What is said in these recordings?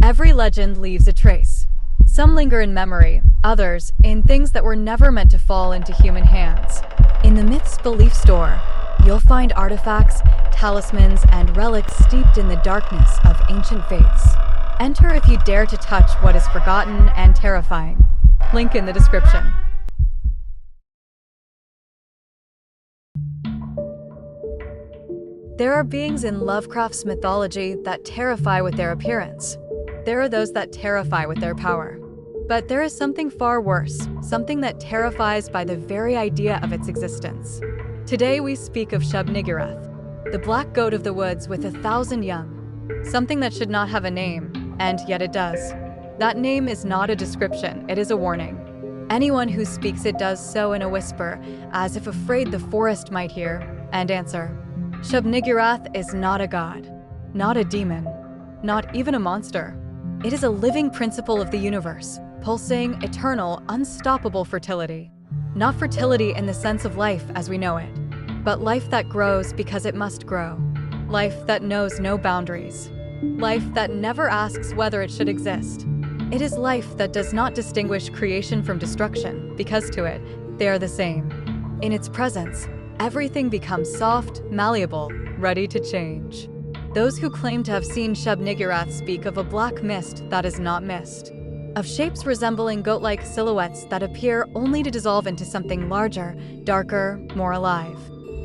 Every legend leaves a trace. Some linger in memory, others in things that were never meant to fall into human hands. In the Myths Belief Store, you'll find artifacts, talismans, and relics steeped in the darkness of ancient faiths. Enter if you dare to touch what is forgotten and terrifying. Link in the description. There are beings in Lovecraft's mythology that terrify with their appearance. There are those that terrify with their power. But there is something far worse, something that terrifies by the very idea of its existence. Today we speak of Shub-Niggurath, the black goat of the woods with 1,000 young. Something that should not have a name, and yet it does. That name is not a description, it is a warning. Anyone who speaks it does so in a whisper, as if afraid the forest might hear, and answer. Shub-Niggurath is not a god, not a demon, not even a monster. It is a living principle of the universe, pulsing, eternal, unstoppable fertility. Not fertility in the sense of life as we know it, but life that grows because it must grow. Life that knows no boundaries. Life that never asks whether it should exist. It is life that does not distinguish creation from destruction, because to it, they are the same. In its presence, everything becomes soft, malleable, ready to change. Those who claim to have seen Shub-Niggurath speak of a black mist that is not mist, of shapes resembling goat-like silhouettes that appear only to dissolve into something larger, darker, more alive,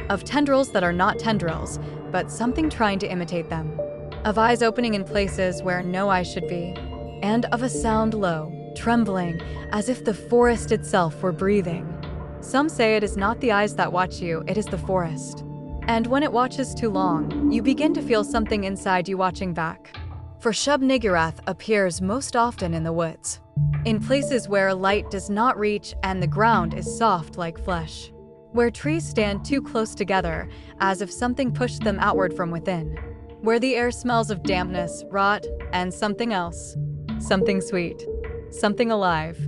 of tendrils that are not tendrils, but something trying to imitate them, of eyes opening in places where no eyes should be, and of a sound low, trembling, as if the forest itself were breathing. Some say it is not the eyes that watch you, it is the forest. And when it watches too long, you begin to feel something inside you watching back. For Shub-Niggurath appears most often in the woods, in places where light does not reach and the ground is soft like flesh, where trees stand too close together as if something pushed them outward from within, where the air smells of dampness, rot, and something else, something sweet, something alive.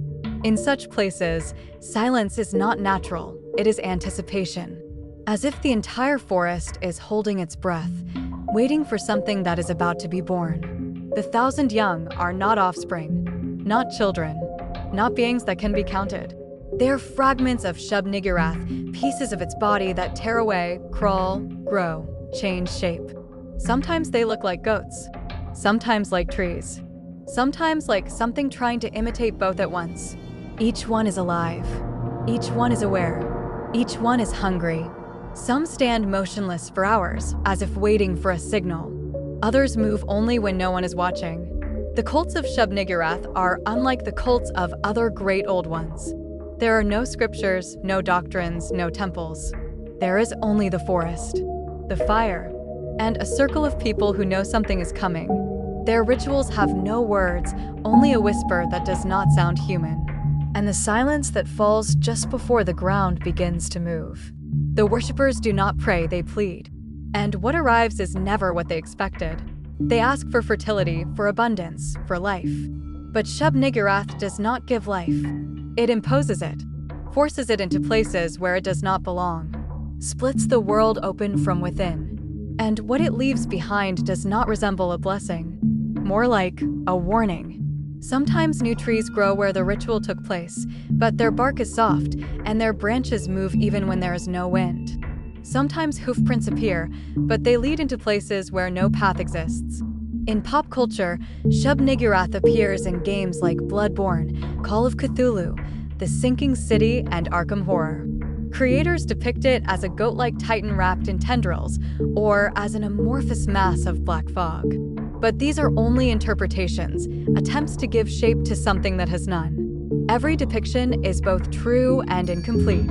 In such places, silence is not natural, it is anticipation. As if the entire forest is holding its breath, waiting for something that is about to be born. The 1,000 young are not offspring, not children, not beings that can be counted. They are fragments of Shub-Niggurath, pieces of its body that tear away, crawl, grow, change shape. Sometimes they look like goats, sometimes like trees, sometimes like something trying to imitate both at once. Each one is alive, each one is aware, each one is hungry. Some stand motionless for hours, as if waiting for a signal. Others move only when no one is watching. The cults of Shub-Niggurath are unlike the cults of other great old ones. There are no scriptures, no doctrines, no temples. There is only the forest, the fire, and a circle of people who know something is coming. Their rituals have no words, only a whisper that does not sound human, and the silence that falls just before the ground begins to move. The worshippers do not pray, they plead. And what arrives is never what they expected. They ask for fertility, for abundance, for life. But Shub-Niggurath does not give life. It imposes it, forces it into places where it does not belong, splits the world open from within. And what it leaves behind does not resemble a blessing, more like a warning. Sometimes new trees grow where the ritual took place, but their bark is soft, and their branches move even when there is no wind. Sometimes hoofprints appear, but they lead into places where no path exists. In pop culture, Shub-Niggurath appears in games like Bloodborne, Call of Cthulhu, The Sinking City, and Arkham Horror. Creators depict it as a goat-like titan wrapped in tendrils, or as an amorphous mass of black fog. But these are only interpretations, attempts to give shape to something that has none. Every depiction is both true and incomplete,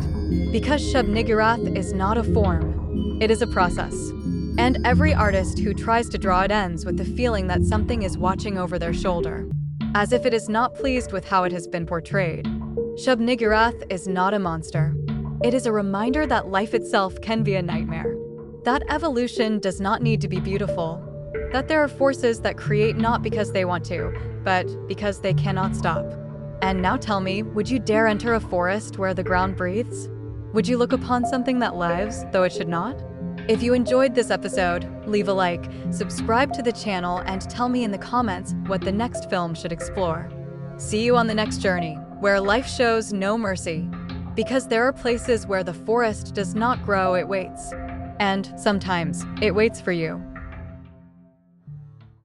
because Shub-Niggurath is not a form, it is a process. And every artist who tries to draw it ends with the feeling that something is watching over their shoulder, as if it is not pleased with how it has been portrayed. Shub-Niggurath is not a monster. It is a reminder that life itself can be a nightmare, that evolution does not need to be beautiful, that there are forces that create not because they want to, but because they cannot stop. And now tell me, would you dare enter a forest where the ground breathes? Would you look upon something that lives, though it should not? If you enjoyed this episode, leave a like, subscribe to the channel, and tell me in the comments what the next film should explore. See you on the next journey, where life shows no mercy. Because there are places where the forest does not grow, it waits. And sometimes, it waits for you.